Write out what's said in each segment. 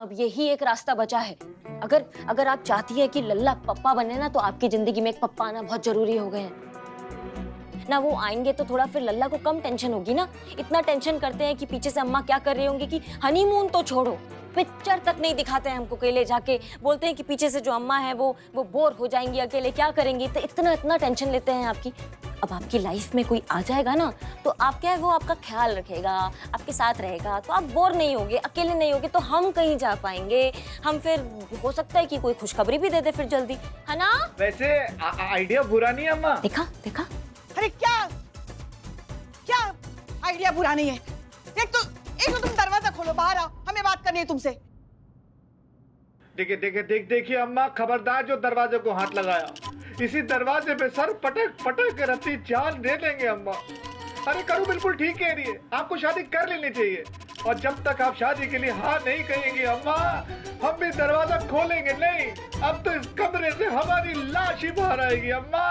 अब यही एक रास्ता बचा है। अगर अगर आप चाहती हैं कि लल्ला पप्पा बने ना, तो आपकी जिंदगी में एक पप्पा आना बहुत जरूरी हो गए हैं ना। वो आएंगे तो थोड़ा फिर लल्ला को कम टेंशन होगी ना। इतना टेंशन करते हैं कि पीछे से अम्मा क्या कर रही होंगी, कि हनीमून तो छोड़ो, पिक्चर तक नहीं दिखाते हैं हमको अकेले जाके। बोलते हैं कि पीछे से जो अम्मा है वो बोर हो जाएंगी, अकेले क्या करेंगी। तो इतना इतना टेंशन लेते हैं आपकी। अब आपकी लाइफ में कोई आ जाएगा ना, तो आप क्या है, वो आपका ख्याल रखेगा, आपके साथ रहेगा, तो आप बोर नहीं होगे, अकेले नहीं होगे, तो हम कहीं जा पाएंगे। हम फिर हो सकता है कि कोई खुशखबरी भी दे दे फिर जल्दी, है ना। वैसे आइडिया बुरा नहीं है अम्मा। देखा देखा। अरे क्या क्या आइडिया बुरा नहीं है। एक तो तुम दरवाजा खोलो, बाहर आओ, हमें बात करनी है तुमसे। देखिए अम्मा, खबरदार जो दरवाजे को हाथ लगाया, इसी दरवाजे पे सर पटक पटक कर अपनी जान दे देंगे अम्मा। अरे करो, बिल्कुल ठीक कह रही है, आपको शादी कर लेनी चाहिए। और जब तक आप शादी के लिए हाँ नहीं कहेंगे अम्मा, हम भी दरवाजा खोलेंगे नहीं। अब तो इस कमरे से हमारी लाश ही बाहर आएगी अम्मा।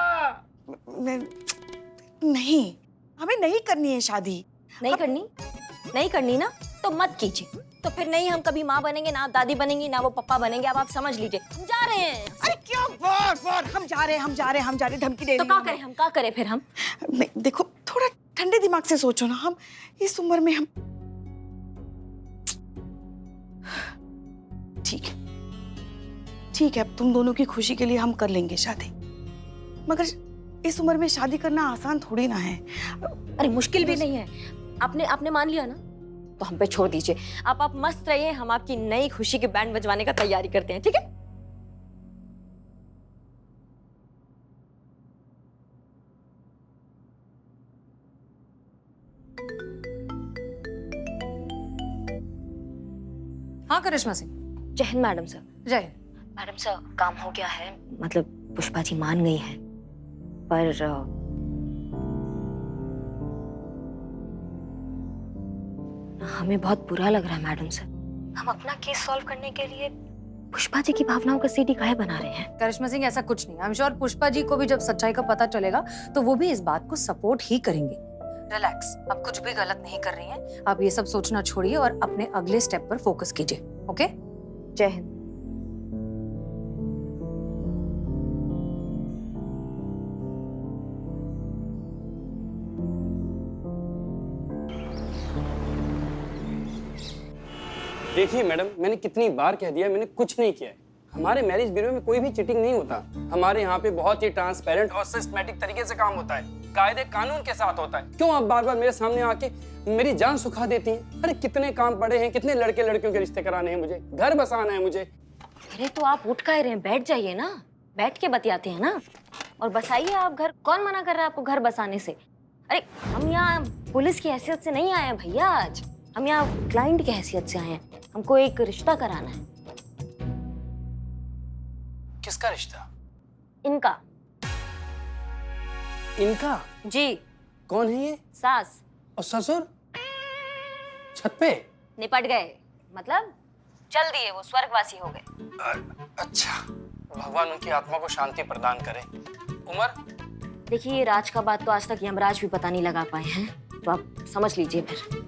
नहीं, हमें नहीं करनी है शादी। नहीं करनी ना, तो मत कीजिए। तो फिर नहीं हम कभी माँ बनेंगे, ना दादी बनेंगी, ना वो पप्पा बनेंगे। अब आप समझ लीजिए, हम जा रहे हैं। अरे क्या बार हम जा रहे हैं, धमकी दे रही तो क्या करें हम, क्या करें फिर हम? नहीं, देखो थोड़ा ठंडे दिमाग से सोचो ना। हम इस उम्र में हम ठीक है, अब तुम दोनों की खुशी के लिए हम कर लेंगे शादी, मगर इस उम्र में शादी करना आसान थोड़ी ना है। अरे मुश्किल भी नहीं है। आपने मान लिया ना, तो हम पे छोड़ दीजिए। आप मस्त रहिए, हम आपकी नई खुशी के बैंड बजवाने का तैयारी करते हैं, ठीक है? हाँ करिश्मा सिंह। जय हिंद मैडम सर। जय हिंद। मैडम सर, काम हो गया है, मतलब पुष्पा जी मान गई हैं, पर हमें बहुत बुरा लग रहा है मैडम सर। हम अपना केस सॉल्व करने के लिए पुष्पा जी की भावनाओं का सीडी काहे बना रहे हैं? करिश्मा सिंह, ऐसा कुछ नहीं। I am sure Pushpa ji को भी जब सच्चाई का पता चलेगा तो वो भी इस बात को सपोर्ट ही करेंगे। रिलैक्स, आप कुछ भी गलत नहीं कर रही हैं। आप ये सब सोचना छोड़िए और अपने अगले स्टेप पर फोकस कीजिए। ओके? जय हिंद। देखिए मैडम, मैंने कितनी बार कह दिया, मैंने कुछ नहीं किया है। हमारे मैरिज ब्यूरो में कोई भी चीटिंग नहीं होता। हमारे यहाँ पे बहुत ही ट्रांसपेरेंट और सिस्टमैटिक तरीके से काम होता है, कायदे कानून के साथ होता है। क्यों आप बार बार मेरे सामने आके मेरी जान सुखा देती हैं? अरे कितने काम पड़े हैं, कितने लड़के लड़कियों के रिश्ते कराने हैं, मुझे घर बसाना है मुझे। अरे तो आप उठ कह रहे हैं, बैठ जाइए ना, बैठ के बतियाते हैं ना, और बसाइए आप घर। कौन मना कर रहा है आपको घर बसाने से? अरे हम यहाँ पुलिस की हैसियत से नहीं आए हैं भैया, आज हम यहाँ क्लाइंट की हैसियत से आए हैं। हमको एक रिश्ता कराना है। किसका रिश्ता? इनका। इनका? जी। कौन है ये? सास और ससुर? छत पे निपट गए, मतलब चल दिए, वो स्वर्गवासी हो गए। अच्छा, भगवान उनकी आत्मा को शांति प्रदान करे। उमर, देखिए ये राज का बात तो आज तक यमराज भी पता नहीं लगा पाए हैं, तो आप समझ लीजिए फिर।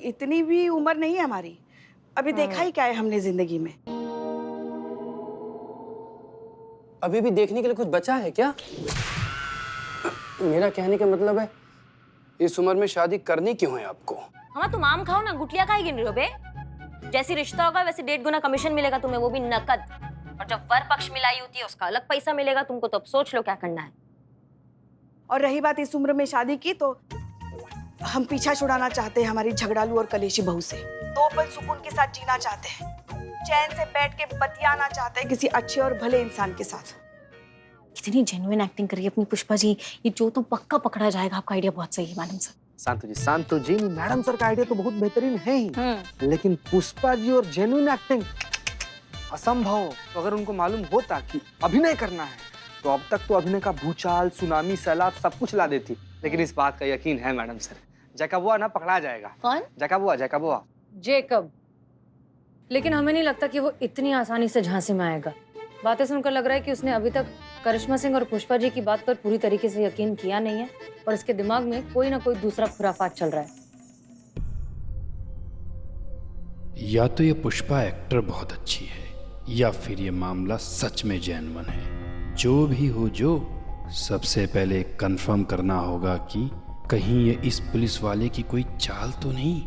इतनी भी उम्र नहीं है हमारी, अभी देखा ही क्या है हमने जिंदगी में। अभी भी देखने के लिए कुछ बचा है क्या? मेरा कहने का मतलब है, इस उम्र में शादी करनी क्यों है आपको? हाँ तुम आम खाओ ना, गुटलिया काहे गिन रहे हो बे? जैसी रिश्ता होगा वैसे 1.5 गुना कमीशन मिलेगा तुम्हें, वो भी नकद। और जब वर पक्ष मिलाई होती है उसका अलग पैसा मिलेगा तुमको। तो अब सोच लो क्या करना है। और रही बात इस उम्र में शादी की, तो हम पीछा छुड़ाना चाहते हैं हमारी झगड़ालू और कलेशी बहू से। 2 पल सुकून के साथ जीना चाहते हैं, चैन से बैठ के बतियाना चाहते हैं किसी अच्छे और भले इंसान के साथ। कितनी जेन्युइन एक्टिंग करी अपनी पुष्पा जी। ये जो तो पक्का पकड़ा जाएगा। आपका आइडिया बहुत सही है मैडम सर। शांतु जी, मैडम सर का आइडिया तो बहुत बेहतरीन है ही, लेकिन पुष्पा जी और जेन्युइन एक्टिंग असंभव। तो अगर उनको मालूम होता कि अभिनय करना है, तो अब तक तो अभिनय का भूचाल, सुनामी, सैलाब सब कुछ ला देती। लेकिन इस बात का यकीन है मैडम सर, जैकबुआ ना पकड़ा जाएगा। कौन? जैकबुआ। जेकब। लेकिन हमें नहीं लगता कि वो इतनी आसानी से झांसे में आएगा। बातें सुनकर लग रहा है कि उसने अभी तक करिश्मा सिंह और पुष्पा जी की बात पर पूरी तरीके से यकीन किया नहीं है और इसके दिमाग में कोई ना कोई दूसरा खुराफात चल रहा है। या तो ये पुष्पा एक्टर बहुत अच्छी है या फिर ये मामला सच में जेन्युइन है। जो भी हो, जो सबसे पहले कंफर्म करना होगा कि कहीं ये इस पुलिस वाले की कोई चाल तो नहीं,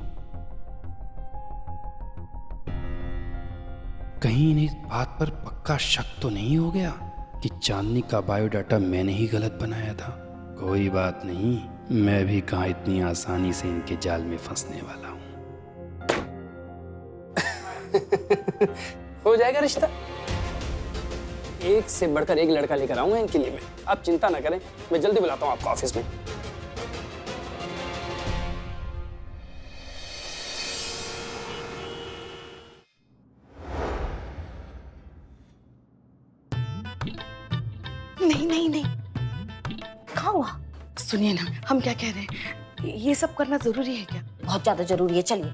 कहीं इन्हें इस बात पर पक्का शक तो नहीं हो गया कि चांदनी का बायोडाटा मैंने ही गलत बनाया था। कोई बात नहीं, मैं भी कहाँ इतनी आसानी से इनके जाल में फंसने वाला हूँ। हो जाएगा रिश्ता। एक से बढ़कर एक लड़का लेकर आऊंगा इनके लिए मैं। आप चिंता ना करें, मैं जल्दी बुलाता हूँ आपको ऑफिस में। नहीं नहीं नहीं, क्या हुआ? सुनिए ना, हम क्या कह रहे हैं, ये सब करना जरूरी है क्या? बहुत ज्यादा जरूरी है, चलिए।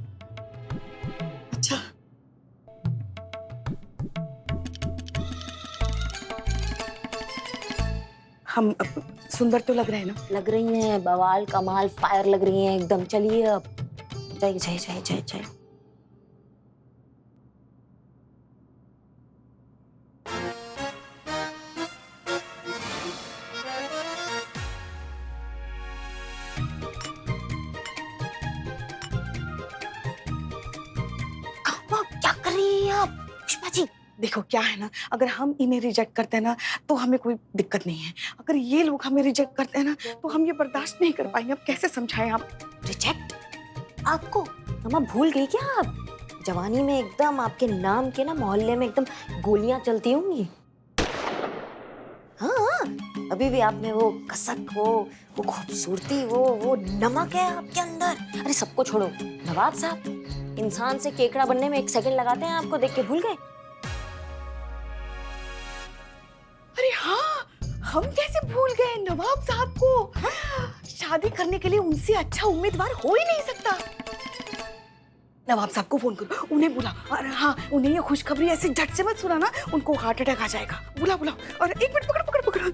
अच्छा, हम अब सुंदर तो लग रहे हैं ना? लग रही हैं, बवाल कमाल फायर लग रही हैं एकदम। चलिए अब, जाइए जाइए जाइए जाइए जाइए। क्या कर रही हैं आप पुष्पा जी? देखो क्या है ना, अगर हम इन्हें रिजेक्ट करते हैं ना तो हमें कोई दिक्कत नहीं है, अगर ये लोग हमें रिजेक्ट करते हैं ना तो हम ये बर्दाश्त नहीं कर पाएंगे। अब कैसे समझाएं आप? रिजेक्ट आपको? मामा भूल गई क्या आप? जवानी में एकदम आपके नाम के ना मोहल्ले में एकदम गोलियां चलती होंगी। हाँ, अभी भी आप में वो कसक, वो खूबसूरती, वो नमक है आपके अंदर। अरे सबको छोड़ो, नवाब साहब इंसान से केकड़ा बनने में 1 सेकंड लगाते हैं, आपको देख के भूल गए? अरे हाँ, हम कैसे भूल गए नवाब साहब को? शादी करने के लिए उनसे अच्छा उम्मीदवार हो ही नहीं सकता। नवाब साहब को फोन करो, उन्हें बुला। और हाँ, उन्हें ये खुशखबरी ऐसे झट से मत सुनाना, उनको हार्ट अटैक आ जाएगा। बुला बुला। और 1 मिनट, पकड़ो पकड़ो पकड़ो।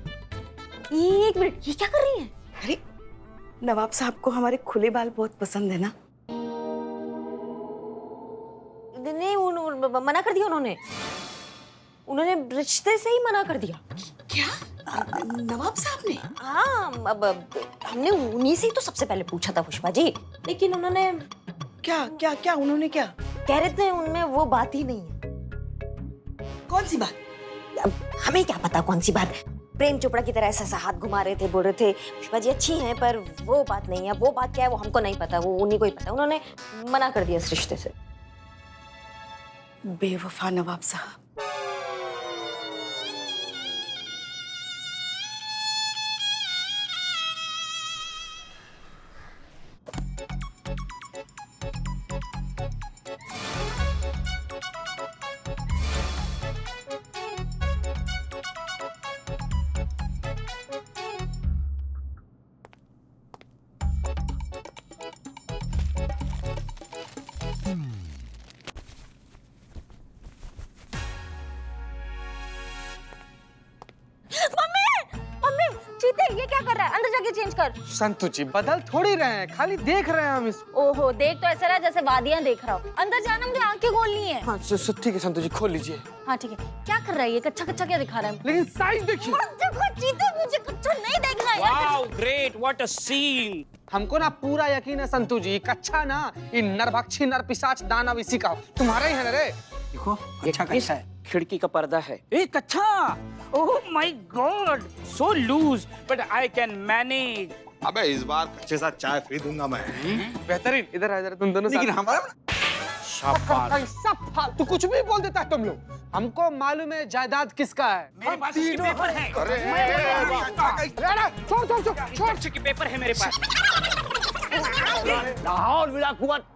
1 मिनट, ये क्या कर रही हैं? अरे नवाब साहब को हमारे खुले बाल बहुत पसंद है ना? नहीं, मना कर दिया उन्होंने रिश्ते से ही मना कर दिया। क्या नवाब साहब ने? हाँ, अब हमने उन्हीं से ही तो सबसे पहले पूछा था पुष्पा जी, लेकिन उन्होंने क्या क्या क्या उन्होंने क्या कह रहे थे, उनमें वो बात ही नहीं है। कौन सी बात? अब हमें क्या पता कौन सी बात। प्रेम चोपड़ा की तरह ऐसा हाथ घुमा रहे थे, बोल रहे थे पुष्पा जी अच्छी हैं पर वो बात नहीं है। वो बात क्या है वो हमको नहीं पता, वो उन्हीं को ही पता। उन्होंने मना कर दिया इस रिश्ते से। बेवफा नवाब साहब। ये क्या कर रहा है? अंदर जाके चेंज कर। संतु जी बदल थोड़ी रहे हैं, खाली देख रहे हैं हम इसको। ओहो, देख तो ऐसा रहा जैसे वादियां देख रहा हो। अंदर जाना, मुझे आंखें खोलनी है। हाँ ठीक है संतु जी, खोल लीजिए। हाँ ठीक है। क्या कर रहा है ये? कच्चा कच्चा क्या दिखा रहा है? लेकिन साइज देखिए। देखो चीते, मुझे कच्चा नहीं देखना है। Wow great, what a scene. हमको ना पूरा यकीन है संतु जी, कच्चा ना ये नरभक्षी नरपिशाच दानव इसी का तुम्हारा ही है ना रे। देखो अच्छा कच्चा है, खिड़की का पर्दा है। ए कच्चा, oh my god, so loose but I can manage. अबे इस बार कच्चे साथ चाय फ्री दूंगा मैं। बेहतरीन, इधर आ जरा तुम दोनों। लेकिन हमारा शाबाश। सब फालतू कुछ भी बोल देता है तुम लोग। हमको मालूम है जायदाद किसका है। मेरे पास इसके पेपर है। छोड़ छोड़ छोड़ छोड़, इसके पेपर है मेरे पास। लाहौल विला कुवत।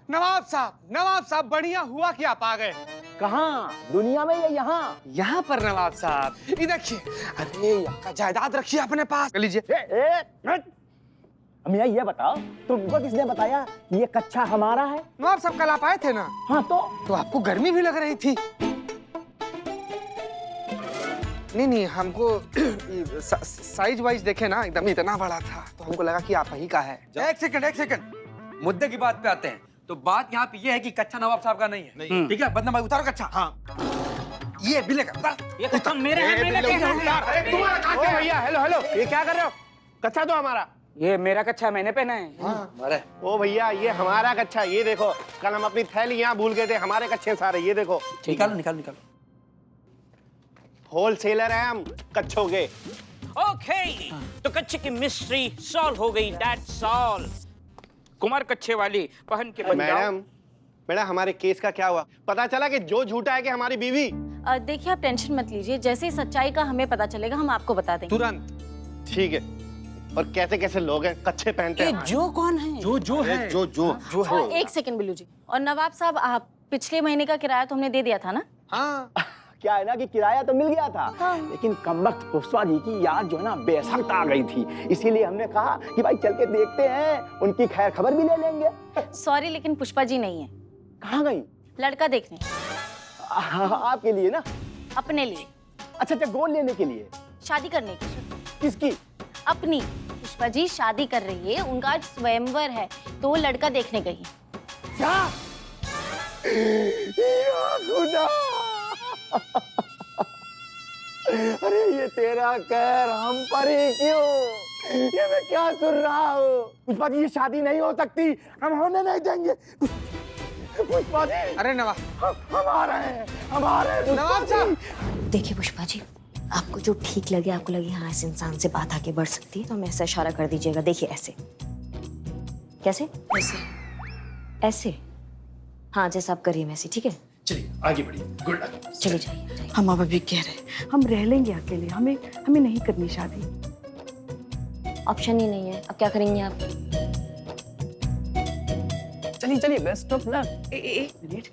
नवाब साहब बढ़िया हुआ कि आप आ गए। कहाँ? दुनिया में या यहाँ? यहाँ पर नवाब साहब, ये देखिए। अरे आपका जायदाद रखिए अपने पास। लीजिए। हमें ये बताओ, तुमको किसने बताया ये कच्चा हमारा है? नवाब साहब कल आप आए थे ना? हाँ तो आपको गर्मी भी लग रही थी। नहीं हमको साइज वाइज देखे ना, एकदम इतना बड़ा था तो हमको लगा कि आप ही का है। एक सेकंड मुद्दे की बात पे आते हैं। तो बात यहाँ पे ये है कि कच्चा नवाब साहब का नहीं है, ठीक है? बदनाम भाई उतारो कच्चा। हाँ, ये बिल्ले का उतार। ये कच्चा मेरे है, मैंने कहा है। भैया हेलो हेलो, ये क्या कर रहे हो? कच्चा तो हमारा। ये मेरा कच्चा मैंने पहना है। अरे ओ भैया ये हमारा कच्चा, ये देखो कल हम अपनी थैली यहाँ भूल गए थे, हमारे कच्चे सारे, ये देखो। निकालो निकालो निकालो। होलसेलर है हम कच्छों के। ओके, तो कच्चे की मिस्ट्री सॉल्व हो गई, दैट्स ऑल। कुमार कच्चे वाली पहन के बन जाओ। मैडम हमारे केस का क्या हुआ? पता चला कि जो झूठा है कि हमारी बीवी। देखिए आप टेंशन मत लीजिए, जैसे ही सच्चाई का हमें पता चलेगा हम आपको बता देंगे तुरंत। ठीक है। और कैसे कैसे लोग हैं कच्छे पहनते हैं? जो कौन है? जो है जो एक सेकंड बिल्लू जी। और नवाब साहब, आप पिछले महीने का किराया तो हमने दे दिया था ना? हाँ, क्या है ना कि किराया तो मिल गया था, लेकिन कमबख्त पुष्पा जी की याद जो है ना बेसख्त आ गई थी, इसीलिए हमने कहा कि भाई चल के देखते हैं, उनकी खैर खबर भी ले लेंगे। सॉरी लेकिन पुष्पा जी नहीं है। कहाँ गई? लड़का देखने। आपके लिए ना? अपने लिए। अच्छा अच्छा, गोद लेने के लिए? शादी करने की। किसकी? अपनी। पुष्पा जी शादी कर रही है, उनका आज स्वयंवर है, तो वो लड़का देखने गई। क्या? या खुदा! अरे ये तेरा कहर हम पर ही क्यों? ये मैं क्या सुन रहा हूँ? पुष्पा जी ये शादी नहीं हो सकती, हम होने नहीं देंगे। पुष्पा जी, अरे नवाब, हम आ रहे हैं, हम आ रहे हैं नवाब साहब। देखिए पुष्पा जी, आपको जो ठीक लगे, आपको लगे हाँ इस इंसान से बात आगे बढ़ सकती है, तो हमें ऐसा इशारा कर दीजिएगा। देखिए ऐसे। कैसे? ऐसे। ऐसे? हाँ जैसा आप करिए वैसे, ठीक है? चलिए आगे बढ़िए। Good luck. चलिए जाइए। हम अब अभी कह रहे हम रह लेंगे अकेले, हमें नहीं करनी शादी। ऑप्शन ही नहीं है, अब क्या करेंगे आप? चलिए चलिए, बेस्ट ऑफ लक। एक मिनट,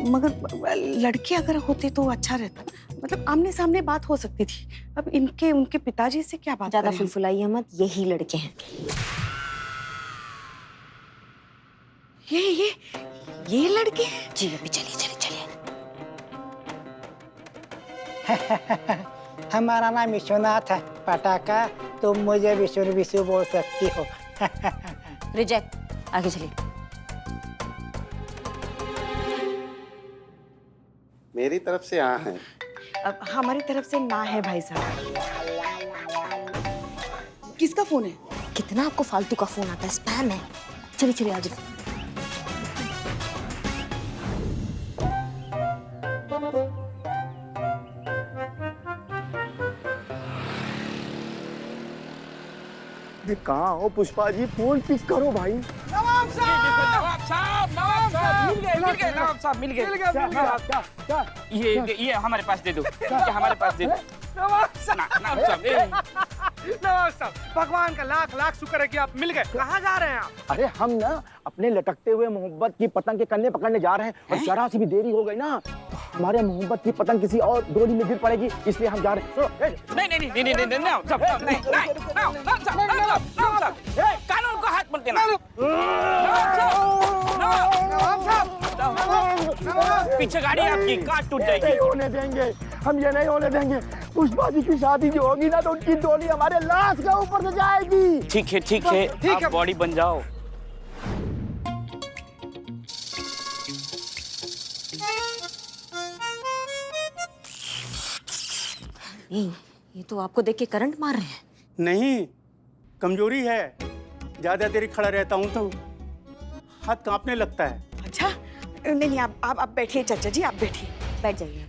मगर लड़के अगर होते तो अच्छा रहता, मतलब आमने सामने बात हो सकती थी। अब उनके पिताजी से क्या बात ज्यादा करें हम? फुलफुलाइए मत, यही लड़के हैं। ये लड़के हैं? जी अभी चलिए चलिए चलिए। हमारा नाम विश्वनाथ है पटाखा, तुम मुझे विशु बोल सकती हो। रिजेक्ट, आगे चलिए। मेरी तरफ से हाँ है। अब हमारी तरफ से ना है भाई साहब। किसका फोन है? कितना आपको फालतू का फोन आता है, स्पैम है। चलिए चलिए आगे। कहाँ हो पुष्पा जी? फोन पिक करो भाई। नवाब साहब मिल गए। क्या? ये हमारे पास दे दो, ये हमारे पास दे दो। नवाब साहब, नवाब साहब, भगवान का लाख लाख शुक्र है कि आप मिल गए। कहाँ जा रहे हैं आप? अरे हम ना अपने लटकते हुए मोहब्बत की पतंग के कन्ने पकड़ने जा रहे हैं, और जरा सी भी देरी हो गई ना तो हमारे मोहब्बत की पतंग किसी और डोरी में गिर पड़ेगी, इसलिए हम जा रहे हैं। नहीं, कानून को हाथ मत देना। पीछे गाड़ी आपकी काट टूट जाएगी। नहीं होने देंगे, हम ये नहीं होने देंगे। पुष्पा जी की शादी जो होगी ना, तो उनकी डोली हमारे लाश के ऊपर से जाएगी। ठीक है, आप बॉडी बन जाओ। ये तो आपको देख के करंट मार रहे हैं। नहीं, कमजोरी है, ज्यादा देर खड़ा रहता हूँ तो हाथ कांपने लगता है। अच्छा, नहीं आप बैठिए चाचा जी, आप बैठिए। बैठ जाइए।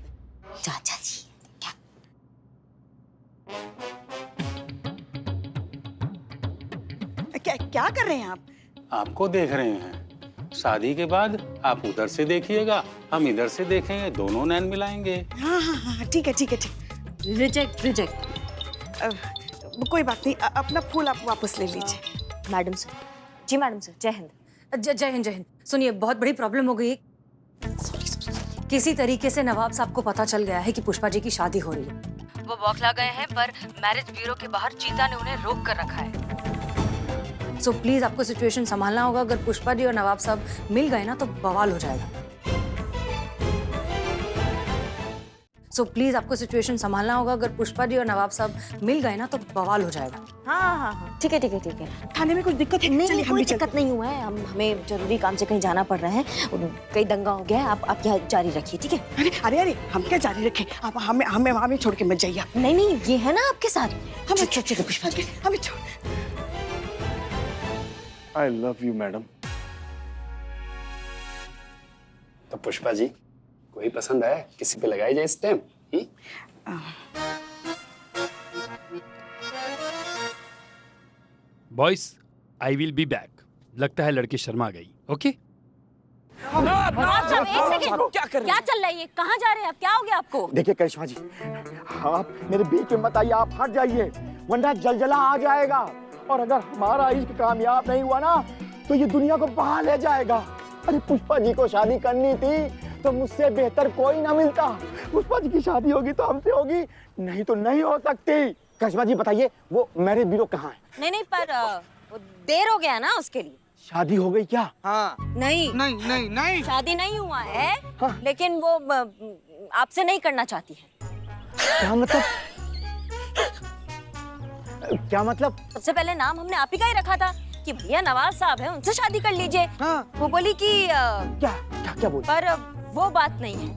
चाचा जी क्या कर रहे हैं आप? आपको देख रहे हैं। शादी के बाद आप उधर से देखिएगा, हम इधर से देखेंगे, दोनों नैन मिलाएंगे। हाँ, ठीक है। रिजेक्ट। कोई बात नहीं, अपना फूल आप वापस ले लीजिए। Madam sir. जी मैडम सर, जय हिंद। जय हिंद। सुनिए, बहुत बड़ी प्रॉब्लम हो गई। किसी तरीके से नवाब साहब को पता चल गया है कि पुष्पा जी की शादी हो रही है। वो बौखला गए हैं, पर मैरिज ब्यूरो के बाहर चीता ने उन्हें रोक कर रखा है। सो प्लीज आपको सिचुएशन संभालना होगा। अगर पुष्पा जी और नवाब साहब मिल गए ना तो बवाल हो जाएगा। सो प्लीज आपको सिचुएशन संभालना होगा। अगर पुष्पा जी और नवाब साहब मिल गए ना तो बवाल हो जाएगा। हाँ, ठीक है ठीक है ठीक है। थाने में कुछ दिक्कत है? नहीं चलिए, नहीं, हम कोई भी चलते दिक्कत नहीं हुआ है। हमें जरूरी काम से कहीं जाना पड़ रहा है, कहीं दंगा हो गया है। आप यहाँ जारी रखिए, ठीक है? हैं। अरे हम क्या जारी रखें? आप हमें छोड़ के मत जाइए। नहीं नहीं, ये है ना आपके साथ। हमें चलो पुष्पा जी, हमें छोड़। I love you madam. तो पुष्पा जी, कोई पसंद आया? किसी पे लगाई जाए stamp? Boys, I will be back. लगता है लड़की शर्मा गई। ओके नवाब साहब, एक सेकंड। क्या कर रहे क्या चल रहा है ये? कहाँ जा रहे हैं आप? क्या हो गया आपको? देखिए करिश्मा जी, आप मेरे बीच में मत आइए, आप हट जाइए वरना जलजला आ जाएगा। और अगर हमारा इश्क कामयाब नहीं हुआ ना तो ये दुनिया को बहा ले जाएगा। अरे पुष्पा जी को शादी करनी थी तो मुझसे बेहतर कोई ना मिलता। पुष्पा जी की शादी होगी तो हमसे होगी, नहीं तो नहीं हो सकती। करिश्मा जी बताइए, वो मैरिज ब्यूरो कहाँ है? नहीं पर वो देर हो गया ना उसके लिए। शादी हो गई क्या? हाँ। नहीं नहीं नहीं नहीं, शादी नहीं हुआ है। हाँ। लेकिन वो आपसे नहीं करना चाहती है। क्या मतलब? क्या मतलब? सबसे पहले नाम हमने आप ही का ही रखा था कि भैया नवाब साहब हैं, उनसे शादी कर लीजिए। हाँ। वो बोली कि क्या क्या क्या बोल? पर वो बात नहीं है।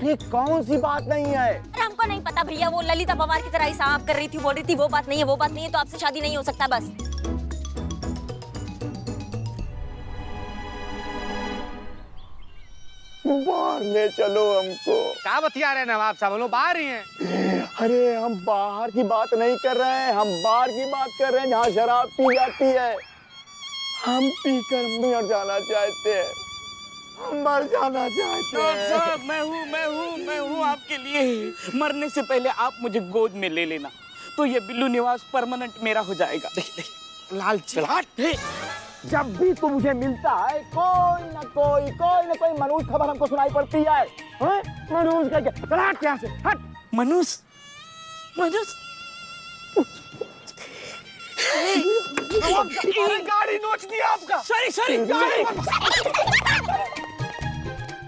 ये कौन सी बात नहीं है? अरे हमको नहीं पता भैया, वो ललिता पवार की तरह ही साफ कर रही थी, बोल रही थी वो बात नहीं है, वो बात नहीं है, तो आपसे शादी नहीं हो सकता बस। बाहर ले चलो हमको। क्या बतिया रहे नवाब साहब? हम लोग बाहर ही हैं। अरे हम बाहर की बात नहीं कर रहे हैं, हम बाहर की बात कर रहे हैं जहाँ शराब पी जाती है। हम पीकर मर जाना चाहते हैं, हम मर जाना चाहते हैं। साहब, मैं हूँ आपके लिए। मरने से पहले आप मुझे गोद में ले लेना तो ये बिल्लू निवास परमानेंट मेरा हो जाएगा। देखिए लालची। जब भी तू मुझे मिलता है कोई ना कोई मनूज खबर हमको सुनाई पड़ती है। मनूज का क्या? हट यहाँ से, हट। मनुष गाड़ी नोच दिया आपका। सॉरी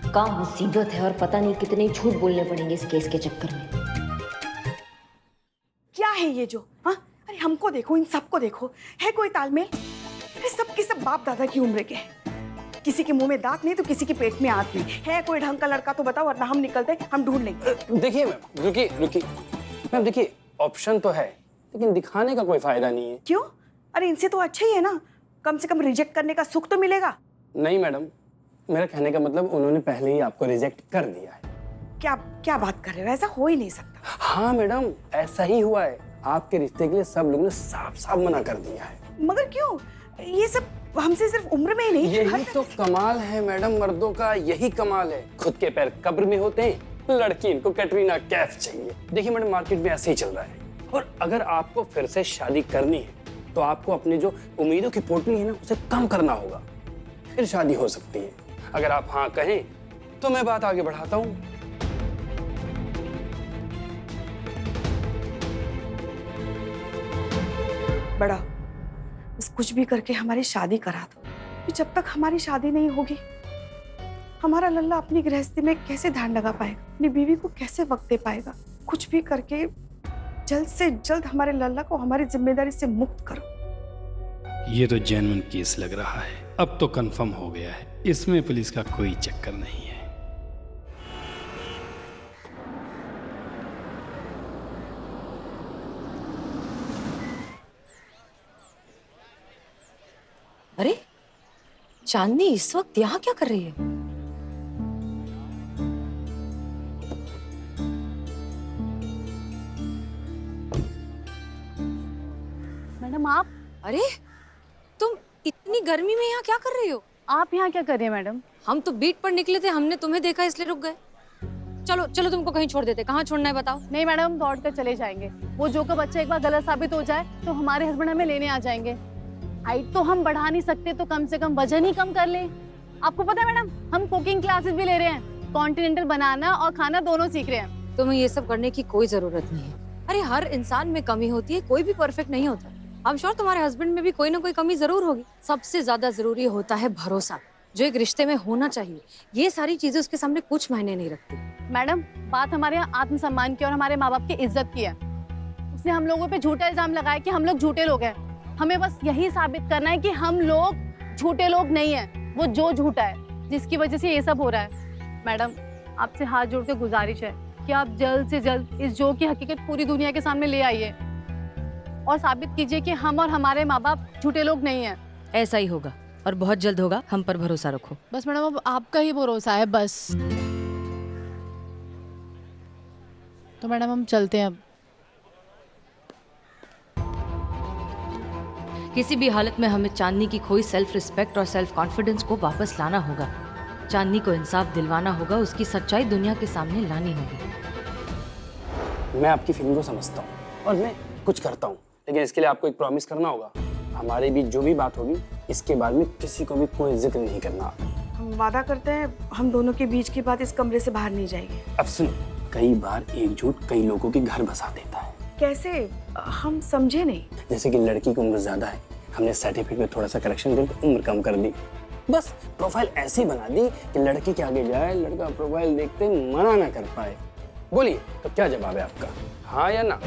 क्या मुसीबत है, और पता नहीं कितने झूठ बोलने पड़ेंगे इस केस के चक्कर में। क्या है ये जो? हाँ, अरे हमको देखो, इन सबको देखो, है कोई तालमेल? अरे सबके सब बाप दादा की उम्र के हैं। किसी के मुंह में दांत नहीं तो किसी के पेट में आंत नहीं है। कोई ढंग का लड़का तो बताओ, वरना हम निकलते, हम ढूंढ लेंगे। देखिए मैम, रुकिए मैम, देखिए ऑप्शन तो है लेकिन दिखाने का कोई फायदा नहीं है। क्यों? अरे इनसे तो अच्छा ही है ना, कम से कम रिजेक्ट करने का सुख तो मिलेगा। नहीं मैडम, मेरा कहने का मतलब उन्होंने पहले ही आपको रिजेक्ट कर दिया है। क्या बात कर रहे हो? ऐसा हो ही नहीं सकता। हाँ मैडम, ऐसा ही हुआ है। आपके रिश्ते के लिए सब लोगों ने साफ मना कर दिया है। मगर क्यों? ये सब हमसे सिर्फ उम्र में ही नहीं, यही तो कमाल है मैडम, मर्दों का यही कमाल है। खुद के पैर कब्र में होते हैं, लड़की इनको कैटरीना कैफ चाहिए। देखिए मैडम, मार्केट में ऐसे ही चल रहा है। और अगर आपको फिर से शादी करनी है तो आपको अपनी जो उम्मीदों की पोटली है ना, उसे कम करना होगा, फिर शादी हो सकती है। अगर आप हाँ कहें तो मैं बात आगे बढ़ाता हूँ। बड़ा बस कुछ भी करके हमारी शादी करा दो। जब तक हमारी शादी नहीं होगी, हमारा लल्ला अपनी गृहस्थी में कैसे ध्यान लगा पाएगा, अपनी बीवी को कैसे वक्त दे पाएगा? कुछ भी करके जल्द से जल्द हमारे लल्ला को हमारी जिम्मेदारी से मुक्त करो। ये तो जेन्युइन केस लग रहा है। अब तो कंफर्म हो गया है, इसमें पुलिस का कोई चक्कर नहीं है। अरे चांदनी इस वक्त यहाँ क्या कर रही है? मैडम आप? अरे तुम इतनी गर्मी में यहाँ क्या कर रही हो? आप यहाँ क्या कर रही हैं मैडम? हम तो बीट पर निकले थे, हमने तुम्हें देखा इसलिए रुक गए। चलो चलो तुमको कहीं छोड़ देते। कहाँ छोड़ना है बताओ? नहीं मैडम, दौड़ कर चले जाएंगे। वो जो का बच्चा एक बार गलत साबित हो जाए तो हमारे हस्बैंड हमें लेने आ जाएंगे। हाइट तो हम बढ़ा नहीं सकते तो कम से कम वजन ही कम कर लें। आपको पता है मैडम, हम कुकिंग क्लासेस भी ले रहे हैं, कॉन्टिनेंटल बनाना और खाना दोनों सीख रहे हैं। तुम्हें ये सब करने की कोई जरूरत नहीं है। अरे हर इंसान में कमी होती है, कोई भी परफेक्ट नहीं होता। I'm sure तुम्हारे हस्बैंड में भी कोई ना कोई कमी जरूर होगी। सबसे ज्यादा जरूरी होता है भरोसा। जो एक रिश्ते में होना चाहिए, ये सारी चीजें उसके सामने कुछ मायने नहीं रखती। मैडम, बात हमारे यहाँ आत्मसम्मान की और हमारे माँ बाप की इज्जत की है। उसने हम लोगों पे झूठा इल्जाम लगाया कि हम लोग झूठे लोग हैं। हमें बस यही साबित करना है कि हम लोग झूठे लोग नहीं हैं। वो जो झूठा है जिसकी वजह से ये सब हो रहा है। मैडम, आपसे हाथ जोड़ के गुजारिश है कि आप जल्द से जल्द इस जो की हकीकत पूरी दुनिया के सामने ले आइए और साबित कीजिए कि हम और हमारे माँ बाप झूठे लोग नहीं हैं। ऐसा ही होगा और बहुत जल्द होगा, हम पर भरोसा रखो। बस मैडम, अब आपका ही भरोसा है बस। तो मैडम हम चलते हैं अब। किसी भी हालत में हमें चांदनी की खोई सेल्फ रिस्पेक्ट और सेल्फ कॉन्फिडेंस को वापस लाना होगा। चांदनी को इंसाफ दिलवाना होगा, उसकी सच्चाई दुनिया के सामने लानी होगी। मैं आपकी फीलिंग को समझता हूँ और मैं कुछ करता हूँ, लेकिन इसके लिए आपको एक प्रॉमिस करना होगा। हमारे बीच जो भी बात होगी, इसके बारे में किसी को भी कोई जिक्र नहीं करना। हम वादा करते हैं हम दोनों के बीच की बात इस कमरे से बाहर नहीं जाएगी। अब सुनो, कई बार एक झूठ कई लोगों के घर बसा देता है। कैसे? हम समझे नहीं। जैसे कि लड़की की उम्र ज्यादा है, हमने सर्टिफिकेट में थोड़ा सा करेक्शन करके उम्र कम कर दी। बस प्रोफाइल ऐसी बना दी कि लड़की के आगे जाए, लड़का प्रोफाइल देखते मना ना कर पाए। बोलिए, तो क्या जवाब है आपका, हाँ या ना?